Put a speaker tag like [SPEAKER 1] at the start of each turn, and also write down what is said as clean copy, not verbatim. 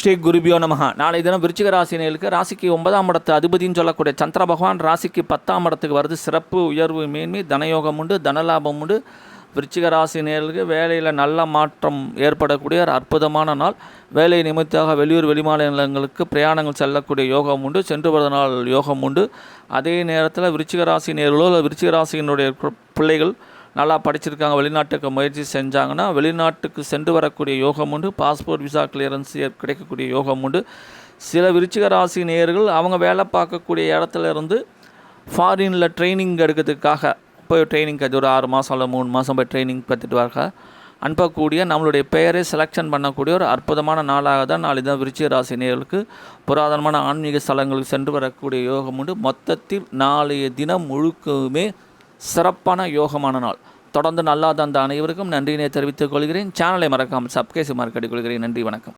[SPEAKER 1] ஸ்ரீ குருபியோ நமஹ. நாளை தினம் விருச்சிக ராசினியர்களுக்கு ராசிக்கு 9ஆம் இடத்து அதிபதினு சொல்லக்கூடிய சந்திர பகவான் ராசிக்கு 10ஆம் இடத்துக்கு வருது. சிறப்பு உயர்வு மேன்மை, தனயோகம் உண்டு, தனலாபம் உண்டு. விருச்சிக ராசினியர்களுக்கு வேலையில் நல்ல மாற்றம் ஏற்படக்கூடிய ஒரு அற்புதமான நாள். வேலை நிமித்தாக வெளியூர் வெளிமாநிலங்களுக்கு பிரயாணங்கள் செல்லக்கூடிய யோகம் உண்டு, சென்று வருத நாள் யோகம் உண்டு. அதே நேரத்தில் விருச்சிக ராசினியர்களோ இல்லை விருச்சிக ராசியினுடைய பிள்ளைகள் நல்லா படிச்சிருக்காங்க, வெளிநாட்டுக்கு முயற்சி செஞ்சாங்கன்னா வெளிநாட்டுக்கு சென்று வரக்கூடிய யோகம் உண்டு. பாஸ்போர்ட் விசா கிளியரன்ஸ் கிடைக்கக்கூடிய யோகம் உண்டு. சில விருச்சிக ராசி நேயர்கள் அவங்க வேலை பார்க்கக்கூடிய இடத்துல இருந்து ஃபாரினில் ட்ரைனிங் எடுக்கிறதுக்காக போய் ட்ரைனிங் அது ஒரு 6 மாதம் இல்லை 3 மாதம் போய் ட்ரைனிங் பார்த்துட்டு வர அனுப்பக்கூடிய நம்மளுடைய பெயரை செலெக்ஷன் பண்ணக்கூடிய ஒரு அற்புதமான நாளாக தான் நாளை தான் விருச்சிக ராசி நேயர்களுக்கு புராதனமான ஆன்மீக ஸ்தலங்களுக்கு சென்று வரக்கூடிய யோகம் உண்டு. மொத்தத்தில் நாளைய தினம் முழுக்குமே சிறப்பான யோகமான நாள். தொடர்ந்து நல்லா தந்த அனைவருக்கும் நன்றியினை தெரிவித்துக் கொள்கிறேன். சேனலை மறக்காமல் சப்ஸ்கிரைப் செய்து கொள்கிறேன். நன்றி, வணக்கம்.